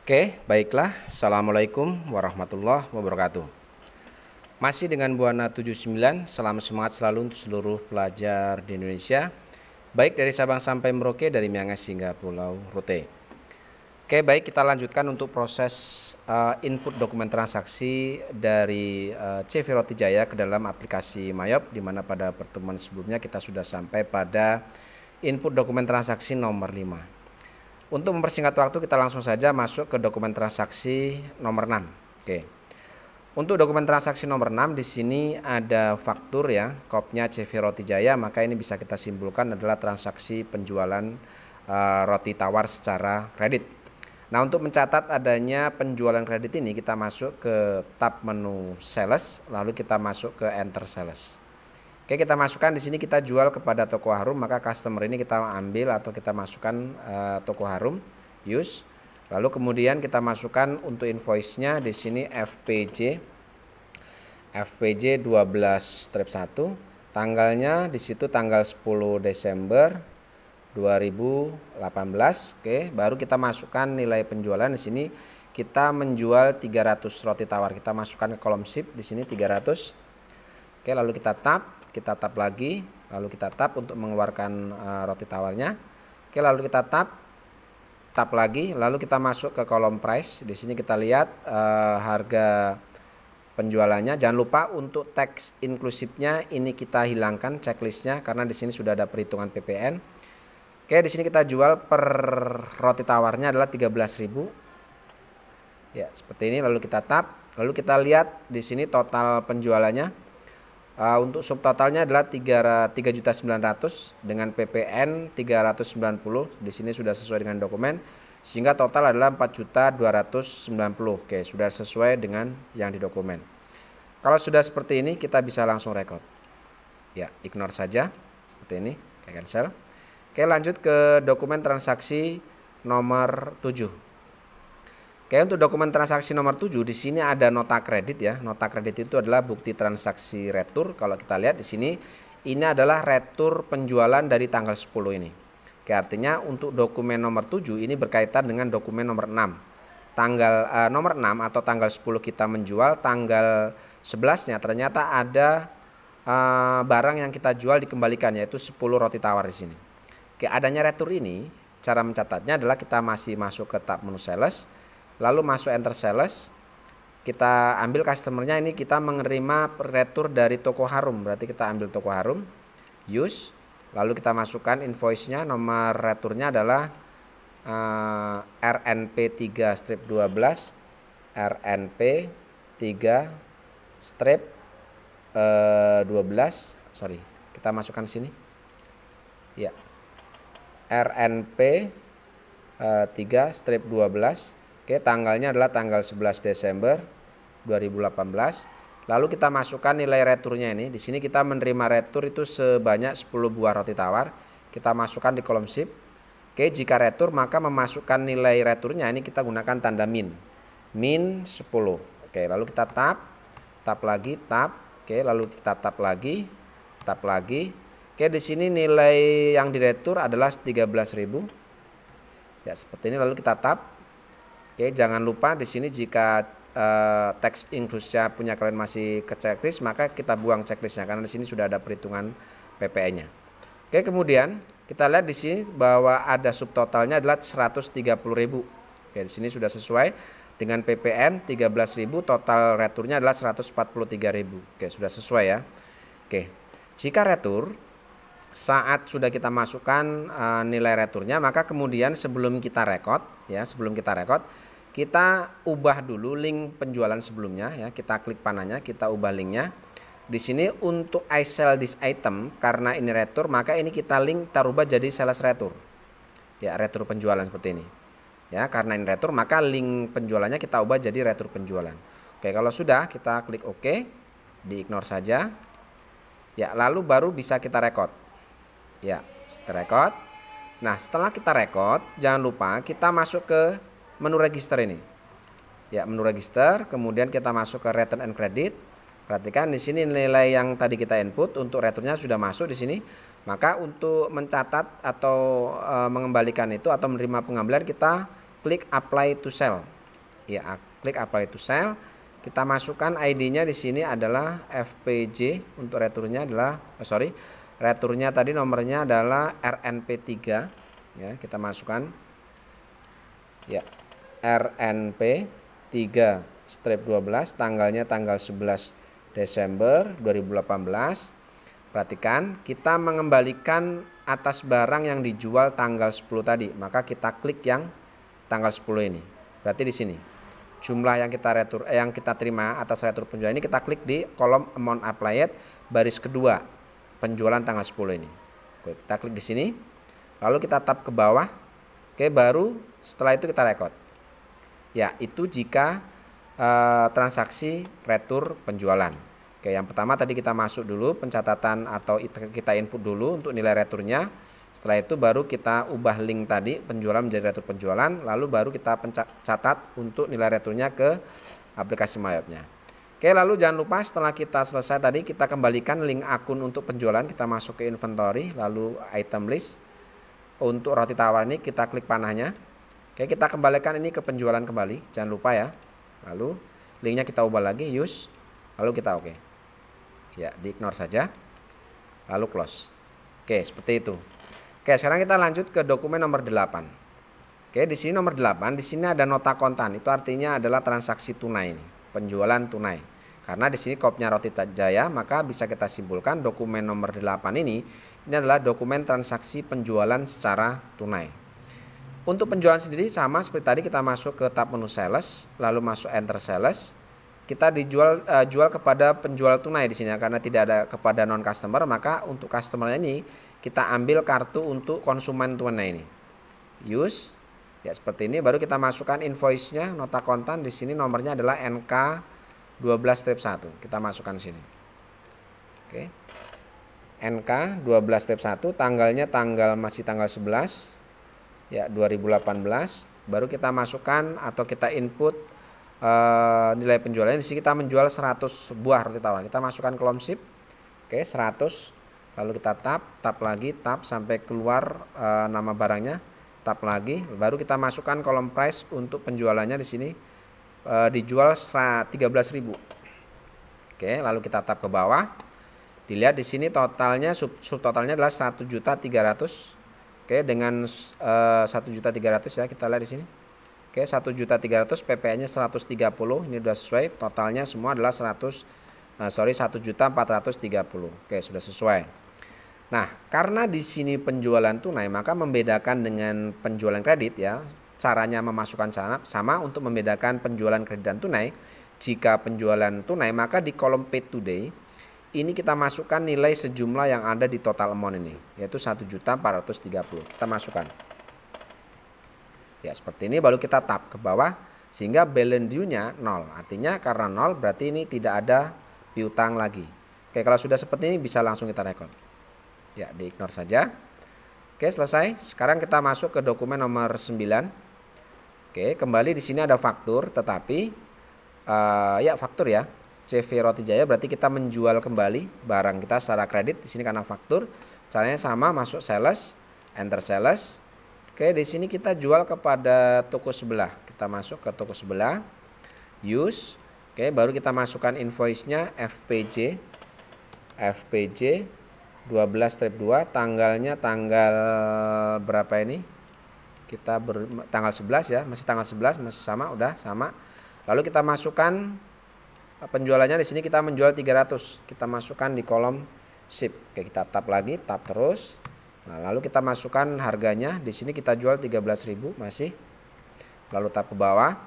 Oke, baiklah. Assalamualaikum warahmatullahi wabarakatuh. Masih dengan Buana 79, salam semangat selalu untuk seluruh pelajar di Indonesia, baik dari Sabang sampai Merauke, dari Miangas hingga Pulau Rote. Oke, baik, kita lanjutkan untuk proses input dokumen transaksi dari CV Roti Jaya ke dalam aplikasi Mayop, di mana pada pertemuan sebelumnya kita sudah sampai pada input dokumen transaksi nomor 5. Untuk mempersingkat waktu, kita langsung saja masuk ke dokumen transaksi nomor 6. Oke. Untuk dokumen transaksi nomor 6 di sini ada faktur ya, kopnya CV Roti Jaya, maka ini bisa kita simpulkan adalah transaksi penjualan roti tawar secara kredit. Nah, untuk mencatat adanya penjualan kredit ini, kita masuk ke tab menu sales, lalu kita masuk ke enter sales. Oke, kita masukkan di sini kita jual kepada toko Harum, maka customer ini kita ambil atau kita masukkan toko Harum, use. Lalu kemudian kita masukkan untuk invoice-nya di sini FPJ 12-1. Tanggalnya di situ tanggal 10 Desember 2018. Oke, baru kita masukkan nilai penjualan di sini. Kita menjual 300 roti tawar. Kita masukkan ke kolom sheet di sini 300. Oke, lalu kita tap lagi, lalu kita tap untuk mengeluarkan roti tawarnya. Oke, lalu kita tap lagi, lalu kita masuk ke kolom price. Di sini kita lihat harga penjualannya. Jangan lupa untuk teks inklusifnya ini kita hilangkan checklistnya karena di sini sudah ada perhitungan PPN. Oke, di sini kita jual per roti tawarnya adalah 13.000. Ya, seperti ini. Lalu kita tap, lalu kita lihat di sini total penjualannya. Untuk subtotalnya adalah 3.900.000 dengan PPN 390. Di sini sudah sesuai dengan dokumen, sehingga total adalah 4.290.000. Oke, sudah sesuai dengan yang di dokumen. Kalau sudah seperti ini, kita bisa langsung record. Ya, ignore saja seperti ini, kayak cancel. Oke, lanjut ke dokumen transaksi nomor 7. Oke, untuk dokumen transaksi nomor 7 di sini ada nota kredit ya. Nota kredit itu adalah bukti transaksi retur. Kalau kita lihat di sini, ini adalah retur penjualan dari tanggal 10 ini. Oke, artinya untuk dokumen nomor 7 ini berkaitan dengan dokumen nomor 6. Tanggal nomor 6 atau tanggal 10 kita menjual, tanggal 11-nya ternyata ada barang yang kita jual dikembalikan, yaitu 10 roti tawar di sini. Oke, adanya retur ini, cara mencatatnya adalah kita masih masuk ke tab menu sales. Lalu masuk enter sales, kita ambil customernya ini, kita menerima retur dari toko Harum, berarti kita ambil toko Harum, use. Lalu kita masukkan invoice-nya, nomor returnya adalah RNP3-12, RNP3-12, sorry, kita masukkan sini, ya, RNP 3-12. Oke, tanggalnya adalah tanggal 11 Desember 2018. Lalu kita masukkan nilai returnya ini. Di sini kita menerima retur itu sebanyak 10 buah roti tawar. Kita masukkan di kolom sheet. Oke, jika retur maka memasukkan nilai returnya ini kita gunakan tanda min. Min 10. Oke, lalu kita tap lagi, tap. Oke, lalu kita tap lagi. Oke, di sini nilai yang diretur adalah 13.000. Ya, seperti ini, lalu kita tap. Oke, jangan lupa di sini jika teks inklusnya punya kalian masih ke checklist, maka kita buang checklistnya karena di sini sudah ada perhitungan PPN-nya. Oke, kemudian kita lihat di sini bahwa ada subtotalnya adalah 130.000. Oke, di sini sudah sesuai dengan PPN 13.000, total returnya adalah 143.000. Oke, sudah sesuai ya. Oke, jika retur saat sudah kita masukkan nilai returnya, maka kemudian sebelum kita record, kita ubah dulu link penjualan sebelumnya ya. Kita klik panahnya, kita ubah linknya. Di sini untuk I sell this item, karena ini retur, maka ini kita rubah jadi sales retur. Ya, retur penjualan seperti ini. Ya, karena ini retur, maka link penjualannya kita ubah jadi retur penjualan. Oke, kalau sudah kita klik OK, di-ignore saja. Ya, lalu baru bisa kita record. Ya, record. Nah, setelah kita record, jangan lupa kita masuk ke menu register ini. Ya, menu register, kemudian kita masuk ke return and credit. Perhatikan di sini nilai yang tadi kita input untuk returnya sudah masuk di sini. Maka untuk mencatat atau mengembalikan itu atau menerima pengambilan, kita klik apply to sell. Ya, klik apply to sell. Kita masukkan ID-nya di sini adalah FPJ, untuk returnya adalah returnya tadi nomornya adalah RNP3 ya, kita masukkan ya RNP3 strip 12, tanggalnya tanggal 11 Desember 2018. Perhatikan, kita mengembalikan atas barang yang dijual tanggal 10 tadi, maka kita klik yang tanggal 10 ini. Berarti di sini jumlah yang kita terima atas retur penjualan ini, kita klik di kolom amount applied baris kedua, penjualan tanggal 10 ini. Oke, kita klik di sini, lalu kita tap ke bawah. Oke, baru setelah itu kita record. Ya, itu jika transaksi retur penjualan. Oke, yang pertama tadi kita masuk dulu pencatatan atau kita input dulu untuk nilai returnya. Setelah itu baru kita ubah link tadi penjualan menjadi retur penjualan, lalu baru kita catat untuk nilai returnya ke aplikasi MyOpnya. Oke, lalu jangan lupa setelah kita selesai tadi, kita kembalikan link akun untuk penjualan, kita masuk ke inventory, lalu item list. Untuk roti tawar ini kita klik panahnya. Oke, kita kembalikan ini ke penjualan kembali, jangan lupa ya. Lalu linknya kita ubah lagi, use, lalu kita oke. Ya, di ignore saja, lalu close. Oke, seperti itu. Oke, sekarang kita lanjut ke dokumen nomor 8. Oke, di sini nomor 8, di sini ada nota kontan. Itu artinya adalah transaksi tunai ini, penjualan tunai. Karena di sini kopnya Roti Jaya, maka bisa kita simpulkan dokumen nomor 8 ini adalah dokumen transaksi penjualan secara tunai. Untuk penjualan sendiri sama seperti tadi, kita masuk ke tab menu sales, lalu masuk enter sales. Kita jual kepada penjual tunai di sini, karena tidak ada kepada non customer, maka untuk customer ini kita ambil kartu untuk konsumen tunai ini. Use ya seperti ini, baru kita masukkan invoice-nya, nota kontan di sini nomornya adalah NK12-1. Kita masukkan sini. Oke. NK12-1, tanggalnya masih tanggal 11 ya 2018. Baru kita masukkan atau kita input nilai penjualannya. Di sini kita menjual 100 buah roti tawar. Kita masukkan kolom ship. Oke, 100. Lalu kita tap lagi, tap sampai keluar nama barangnya, tap lagi, baru kita masukkan kolom price untuk penjualannya di sini dijual 13.000. Oke, lalu kita tap ke bawah. Dilihat di sini totalnya subtotalnya adalah 1.300.000. Oke, dengan 1.300.000 ya, kita lihat di sini. Oke, 1.300.000, PPN-nya 130. Ini sudah sesuai, totalnya semua adalah 1.430. Oke, sudah sesuai. Nah, karena di sini penjualan tunai, maka membedakan dengan penjualan kredit ya. Caranya memasukkan sama untuk membedakan penjualan kredit dan tunai. Jika penjualan tunai, maka di kolom paid today ini kita masukkan nilai sejumlah yang ada di total amount ini, yaitu 1.430. Kita masukkan. Ya, seperti ini, baru kita tap ke bawah sehingga balance due-nya 0. Artinya karena 0 berarti ini tidak ada piutang lagi. Oke, kalau sudah seperti ini bisa langsung kita record. Ya, di ignore saja. Oke, selesai. Sekarang kita masuk ke dokumen nomor 9. Oke, kembali di sini ada faktur, tetapi ya faktur ya. CV Roti Jaya berarti kita menjual kembali barang kita secara kredit. Di sini karena faktur. Caranya sama, masuk sales, enter sales. Oke, di sini kita jual kepada toko sebelah. Kita masuk ke toko sebelah. Use. Oke, baru kita masukkan invoice-nya FPJ 12-2, tanggalnya tanggal berapa ini? Kita tanggal 11 ya, masih tanggal 11, masih sama, udah sama. Lalu kita masukkan penjualannya, di sini kita menjual 300. Kita masukkan di kolom ship. Oke, kita tap lagi, tap terus. Nah, lalu kita masukkan harganya, di sini kita jual 13.000 masih. Lalu tap ke bawah.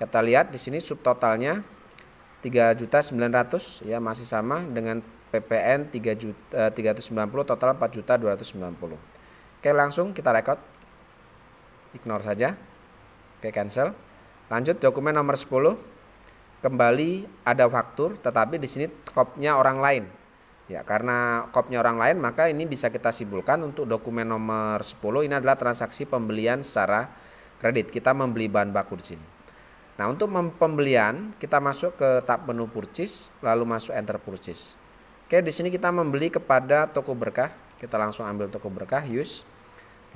Kita lihat di sini subtotalnya 3.900.000 ya, masih sama dengan PPN 390, total 4.290. Oke, langsung kita record. Ignore saja. Oke, cancel. Lanjut dokumen nomor 10. Kembali ada faktur, tetapi di sini kopnya orang lain. Ya, karena kopnya orang lain, maka ini bisa kita simpulkan untuk dokumen nomor 10 ini adalah transaksi pembelian secara kredit. Kita membeli bahan baku di sini. Nah, untuk pembelian kita masuk ke tab menu purchase, lalu masuk enter purchase. Oke, di sini kita membeli kepada toko berkah. Kita langsung ambil toko berkah, use.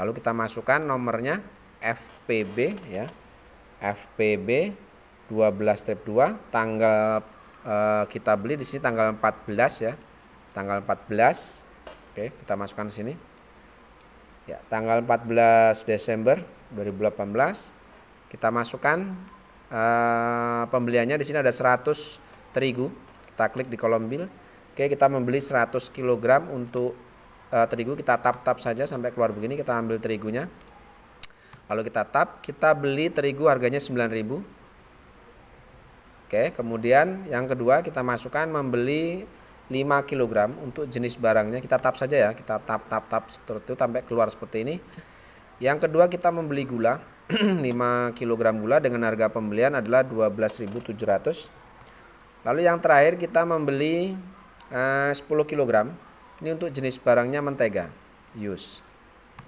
Lalu kita masukkan nomornya FPB ya. FPB 12 strip 2, tanggal kita beli di sini tanggal 14 ya. Tanggal 14. Oke, kita masukkan di sini. Ya, tanggal 14 Desember 2018. Kita masukkan pembeliannya di sini ada 100 terigu. Kita klik di kolom bill. Oke, kita membeli 100 kg untuk terigu. Kita tap saja sampai keluar begini. Kita ambil terigunya. Lalu kita tap, kita beli terigu harganya 9.000. Oke, kemudian yang kedua kita masukkan membeli 5 kg untuk jenis barangnya. Kita tap saja ya, kita tap seperti itu sampai keluar seperti ini. Yang kedua kita membeli gula 5 kg gula dengan harga pembelian adalah 12.700. Lalu yang terakhir kita membeli 10 kg. Ini untuk jenis barangnya mentega Yus.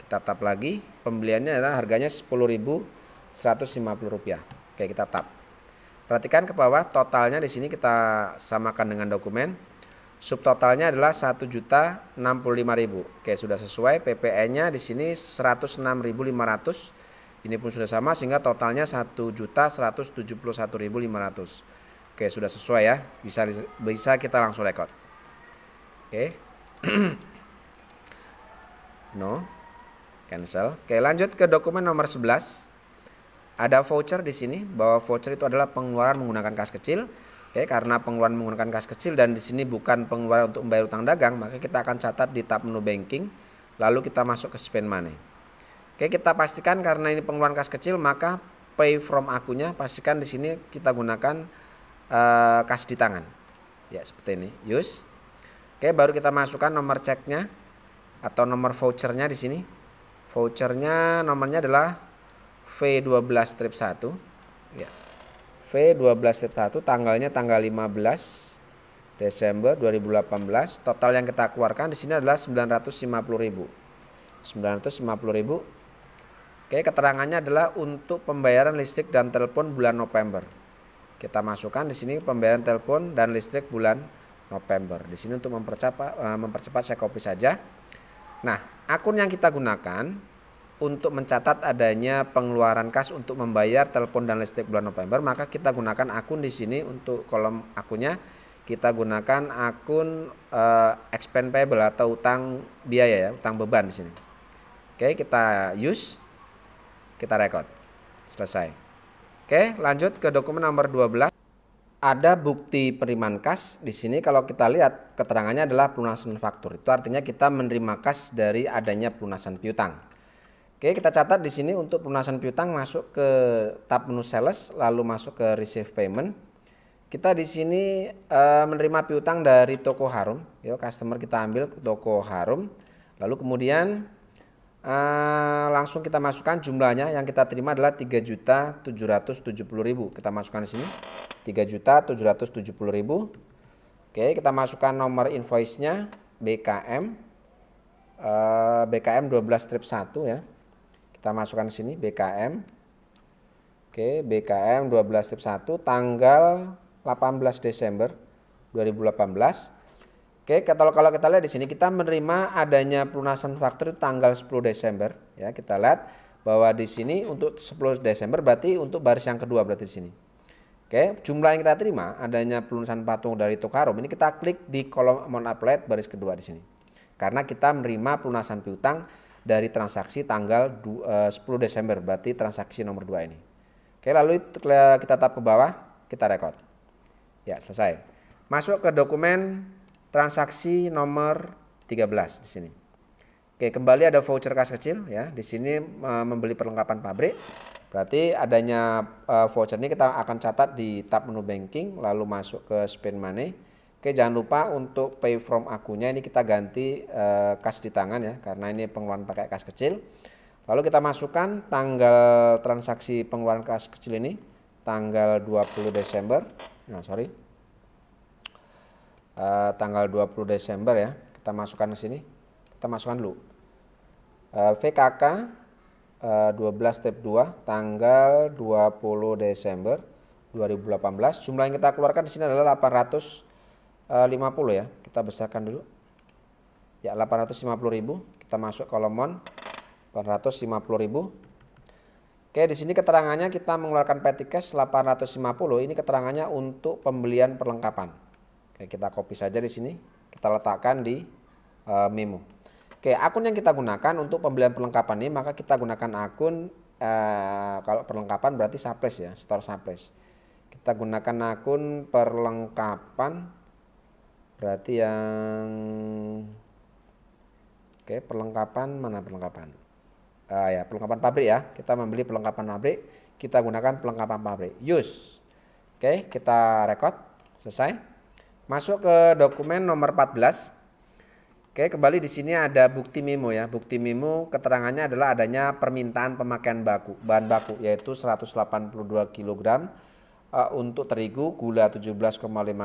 Kita tap lagi, pembeliannya adalah harganya Rp10.150. Oke, kita tap. Perhatikan ke bawah, totalnya di sini kita samakan dengan dokumen. Subtotalnya adalah 1.065.000. Oke, sudah sesuai. PPN-nya di sini 106.500. Ini pun sudah sama sehingga totalnya 1.171.500. Oke, sudah sesuai ya. Bisa kita langsung record. Oke. No. Cancel. Oke, lanjut ke dokumen nomor 11. Ada voucher di sini, bahwa voucher itu adalah pengeluaran menggunakan kas kecil. Oke, karena pengeluaran menggunakan kas kecil dan di sini bukan pengeluaran untuk membayar utang dagang, maka kita akan catat di tab menu banking, lalu kita masuk ke spend money. Oke, kita pastikan karena ini pengeluaran kas kecil, maka pay from akunnya pastikan di sini kita gunakan kas di tangan. Ya, seperti ini. Use. Oke, baru kita masukkan nomor ceknya atau nomor vouchernya di sini. Vouchernya nomornya adalah V12 strip 1 ya. V12 strip 1, tanggalnya tanggal 15 Desember 2018. Total yang kita keluarkan di sini adalah 950.000. 950.000. Oke, keterangannya adalah untuk pembayaran listrik dan telepon bulan November. Kita masukkan di sini pembayaran telepon dan listrik bulan November. Di sini untuk mempercepat saya copy saja. Nah, akun yang kita gunakan untuk mencatat adanya pengeluaran kas untuk membayar telepon dan listrik bulan November, maka kita gunakan akun di sini. Untuk kolom akunnya kita gunakan akun expense payable atau utang biaya ya, utang beban di sini. Oke, kita use, kita record. Selesai. Oke, lanjut ke dokumen nomor 12. Ada bukti penerimaan kas di sini. Kalau kita lihat keterangannya adalah pelunasan faktur. Itu artinya kita menerima kas dari adanya pelunasan piutang. Oke, kita catat di sini untuk pelunasan piutang masuk ke tab menu sales, lalu masuk ke receive payment. Kita di sini menerima piutang dari Toko Harum. Yuk, customer kita ambil Toko Harum. Lalu kemudian langsung kita masukkan jumlahnya yang kita terima adalah 3.770.000. Kita masukkan di sini 3.770.000. Oke, kita masukkan nomor invoice-nya BKM 12 strip 1 ya. Kita masukkan di sini BKM. Oke, BKM 12 strip 1 tanggal 18 Desember 2018. Oke, kalau kita lihat di sini kita menerima adanya pelunasan faktur tanggal 10 Desember ya. Kita lihat bahwa di sini untuk 10 Desember berarti untuk baris yang kedua berarti di sini. Oke, jumlah yang kita terima adanya pelunasan patung dari Toko Harum ini kita klik di kolom amount applied baris kedua di sini. Karena kita menerima pelunasan piutang dari transaksi tanggal 10 Desember, berarti transaksi nomor 2 ini. Oke, lalu kita tap ke bawah, kita record. Ya, selesai. Masuk ke dokumen transaksi nomor 13 di sini. Oke, kembali ada voucher kas kecil ya. Di sini membeli perlengkapan pabrik. Berarti adanya voucher ini kita akan catat di tab menu banking, lalu masuk ke spend money. Oke, jangan lupa untuk pay from akunnya ini kita ganti kas di tangan ya, karena ini pengeluaran pakai kas kecil. Lalu kita masukkan tanggal transaksi pengeluaran kas kecil ini tanggal 20 Desember. Tanggal 20 Desember ya. Kita masukkan ke sini. Kita masukkan dulu. VKK 12 step 2 tanggal 20 Desember 2018. Jumlah yang kita keluarkan di sini adalah 850 ya. Kita besarkan dulu. Ya, 850.000. Kita masuk kolom 850.000. Oke, di sini keterangannya kita mengeluarkan petty cash 850. Ini keterangannya untuk pembelian perlengkapan. Oke, kita copy saja di sini. Kita letakkan di memo. Oke, akun yang kita gunakan untuk pembelian perlengkapan ini, maka kita gunakan akun kalau perlengkapan berarti supplies ya, store supplies. Kita gunakan akun perlengkapan berarti yang perlengkapan mana perlengkapan? Ya, perlengkapan pabrik ya. Kita membeli perlengkapan pabrik, kita gunakan perlengkapan pabrik. Use. Oke, kita record. Selesai. Masuk ke dokumen nomor 14. Oke, kembali di sini ada bukti memo ya. Bukti memo keterangannya adalah adanya permintaan pemakaian bahan baku yaitu 182 kg untuk terigu, gula 17,5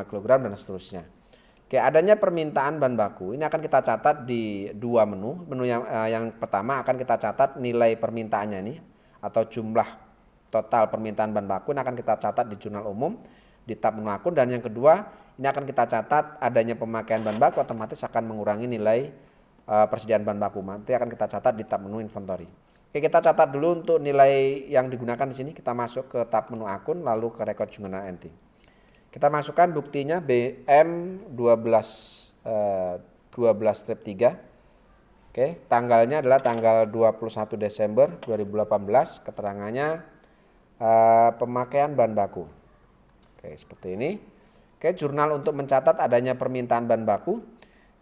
kg dan seterusnya. Oke, adanya permintaan bahan baku ini akan kita catat di dua menu. Menu yang pertama akan kita catat nilai permintaannya nih atau jumlah total permintaan bahan baku ini akan kita catat di jurnal umum di tab menu akun, dan yang kedua ini akan kita catat adanya pemakaian bahan baku otomatis akan mengurangi nilai persediaan bahan baku. Nanti akan kita catat di tab menu inventory. Oke, kita catat dulu untuk nilai yang digunakan di sini. Kita masuk ke tab menu akun lalu ke record journal entry. Kita masukkan buktinya BM 12-3. Oke, tanggalnya adalah tanggal 21 Desember 2018. Keterangannya pemakaian bahan baku. Oke, seperti ini. Oke, jurnal untuk mencatat adanya permintaan bahan baku.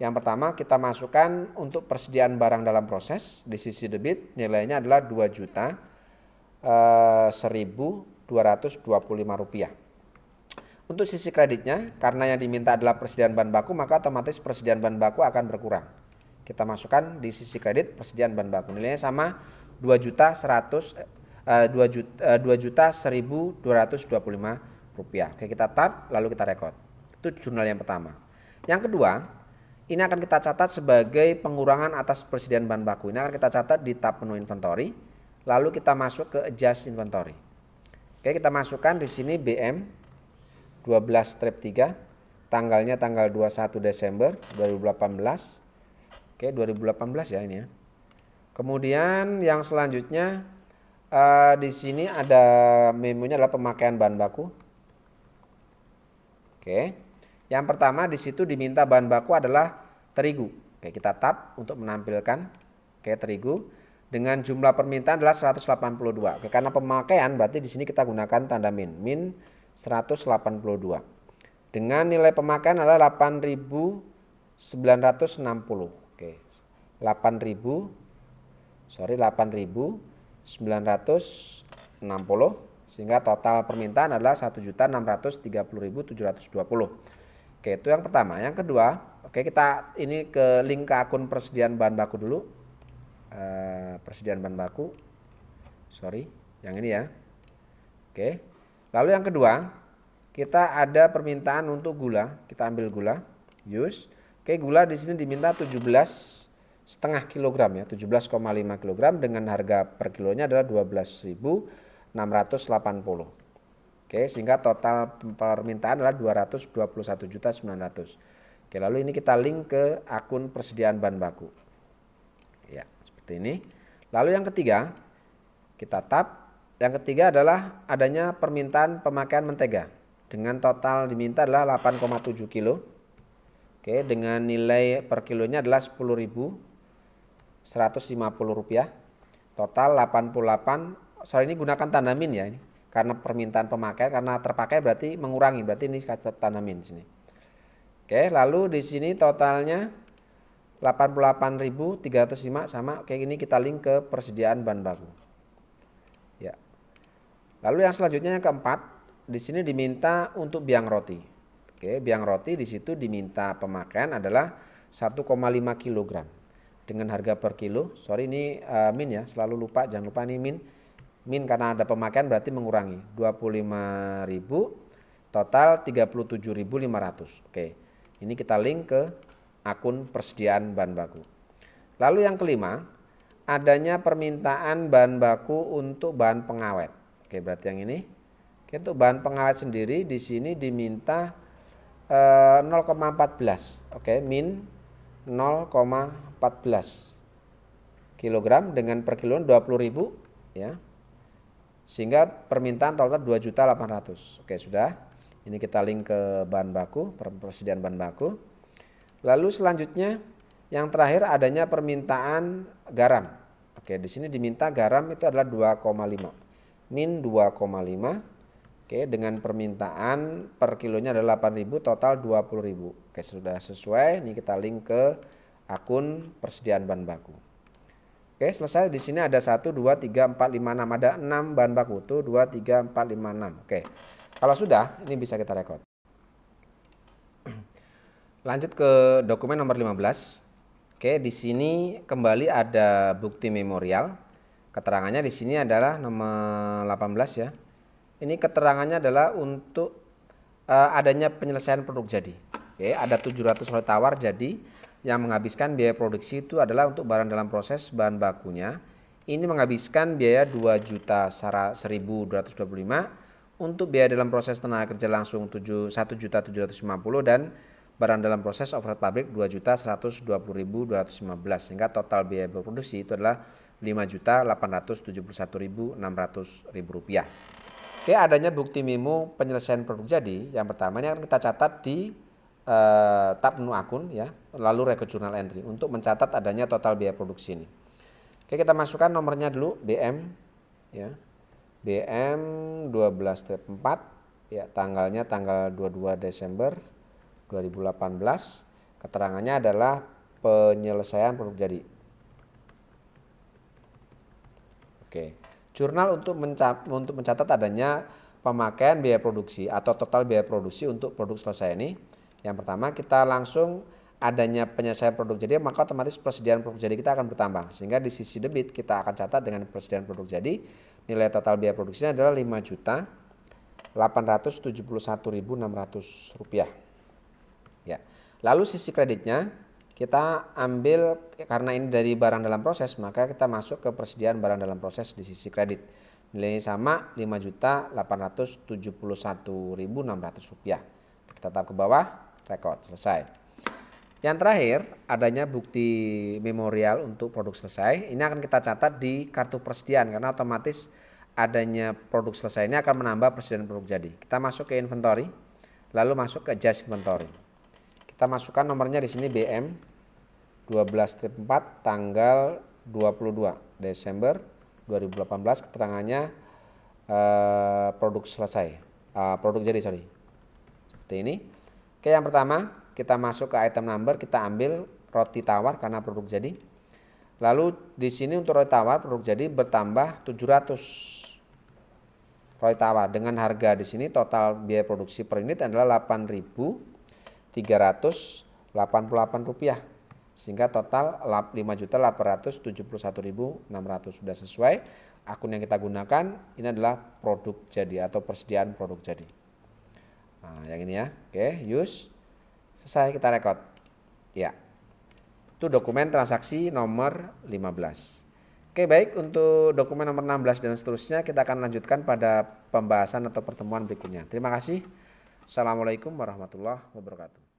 Yang pertama kita masukkan untuk persediaan barang dalam proses. Di sisi debit nilainya adalah Rp2.100.225. Untuk sisi kreditnya, karena yang diminta adalah persediaan bahan baku, maka otomatis persediaan bahan baku akan berkurang. Kita masukkan di sisi kredit persediaan bahan baku. Nilainya sama Rp2.100.225. Oke, kita tab lalu kita record. Itu jurnal yang pertama. Yang kedua, ini akan kita catat sebagai pengurangan atas persediaan bahan baku. Ini akan kita catat di tab menu inventory, lalu kita masuk ke adjust inventory. Oke, kita masukkan di sini BM 12-3, tanggalnya tanggal 21 Desember 2018. Oke, 2018 ya ini ya. Kemudian yang selanjutnya di sini ada memonya adalah pemakaian bahan baku. Oke. Yang pertama di situ diminta bahan baku adalah terigu. Oke, kita tab untuk menampilkan terigu dengan jumlah permintaan adalah 182. Oke, karena pemakaian berarti di sini kita gunakan tanda min 182. Dengan nilai pemakaian adalah 8.960. Oke. 8.960 sehingga total permintaan adalah 1.630.720. Oke, itu yang pertama. Yang kedua, oke, kita ini ke link ke akun persediaan bahan baku dulu. Persediaan bahan baku. Yang ini ya. Oke. Lalu yang kedua, kita ada permintaan untuk gula. Kita ambil gula, use. Oke, gula di sini diminta 17,5 kg ya, 17,5 kg dengan harga per kilonya adalah 12.680. Oke, sehingga total permintaan adalah 221.900. Oke, lalu ini kita link ke akun persediaan bahan baku. Ya, seperti ini. Lalu yang ketiga, kita tab. Yang ketiga adalah adanya permintaan pemakaian mentega. Dengan total diminta adalah 8,7 kilo. Oke, dengan nilai per kilonya adalah Rp10.150. Total 88. Ini gunakan tanda min ya ini. Karena permintaan pemakaian, karena terpakai berarti mengurangi, berarti ini tanda min sini. Oke, lalu di sini totalnya 88.305 sama. Oke, ini kita link ke persediaan bahan baku. Ya. Lalu yang selanjutnya yang keempat, di sini diminta untuk biang roti. Oke, biang roti di situ diminta pemakaian adalah 1,5 kg dengan harga per kilo. Ini min ya, selalu lupa, jangan lupa ini min. Min karena ada pemakaian berarti mengurangi 25.000, total 37.500. Oke, ini kita link ke akun persediaan bahan baku. Lalu yang kelima, adanya permintaan bahan baku untuk bahan pengawet. Oke, berarti yang ini. Oke, untuk bahan pengawet sendiri di sini diminta 0,14. Oke, min 0,14 kg dengan per kilo 20.000 ya. Sehingga permintaan total 2.800.000. Oke, sudah. Ini kita link ke bahan baku, persediaan bahan baku. Lalu selanjutnya yang terakhir adanya permintaan garam. Oke, di sini diminta garam itu adalah 2,5. Min 2,5. Oke, dengan permintaan per kilonya adalah 8.000, total 20.000. Oke, sudah sesuai. Ini kita link ke akun persediaan bahan baku. Oke, selesai. Di sini ada 1, 2, 3, 4, 5, 6. Ada 6 bahan baku. Tuh 2, 3, 4, 5, 6. Oke. Kalau sudah, ini bisa kita record. Lanjut ke dokumen nomor 15. Oke, di sini kembali ada bukti memorial. Keterangannya di sini adalah nomor 18 ya. Ini keterangannya adalah untuk adanya penyelesaian produk jadi. Oke, ada 700 roti tawar jadi. Yang menghabiskan biaya produksi itu adalah untuk barang dalam proses bahan bakunya. Ini menghabiskan biaya 2.1.225, untuk biaya dalam proses tenaga kerja langsung 1.750 dan barang dalam proses overhead pabrik 2.120.215, sehingga total biaya berproduksi itu adalah 5.871.600 rupiah. Oke, adanya bukti memo penyelesaian produk jadi. Yang pertama ini akan kita catat di tab menu akun ya, lalu record journal entry untuk mencatat adanya total biaya produksi ini. Oke, kita masukkan nomornya dulu, BM ya. BM 12-4 ya, tanggalnya tanggal 22 Desember 2018. Keterangannya adalah penyelesaian produk jadi. Oke. Jurnal untuk mencatat adanya pemakaian biaya produksi atau total biaya produksi untuk produk selesai ini. Yang pertama, kita langsung adanya penyelesaian produk jadi, maka otomatis persediaan produk jadi kita akan bertambah. Sehingga di sisi debit kita akan catat dengan persediaan produk jadi, nilai total biaya produksinya adalah 5.871.600 rupiah. Ya. Lalu sisi kreditnya kita ambil, karena ini dari barang dalam proses, maka kita masuk ke persediaan barang dalam proses di sisi kredit. Nilainya sama 5.871.600 rupiah. Kita tap ke bawah. Record selesai. Yang terakhir adanya bukti memorial untuk produk selesai. Ini akan kita catat di kartu persediaan karena otomatis adanya produk selesai ini akan menambah persediaan produk jadi. Kita masuk ke inventory, lalu masuk ke adjust inventory. Kita masukkan nomornya di sini BM 12-4 tanggal 22 Desember 2018. Keterangannya produk selesai, produk jadi seperti ini. Oke, yang pertama kita masuk ke item number, kita ambil roti tawar karena produk jadi. Lalu di sini untuk roti tawar produk jadi bertambah 700 roti tawar dengan harga di sini total biaya produksi per unit adalah 8.388 rupiah. Sehingga total 5.871.600 sudah sesuai. Akun yang kita gunakan ini adalah produk jadi atau persediaan produk jadi. Nah, yang ini ya. Oke, use. Selesai, kita record. Ya. Itu dokumen transaksi nomor 15. Oke, baik, untuk dokumen nomor 16 dan seterusnya kita akan lanjutkan pada pembahasan atau pertemuan berikutnya. Terima kasih. Assalamualaikum warahmatullahi wabarakatuh.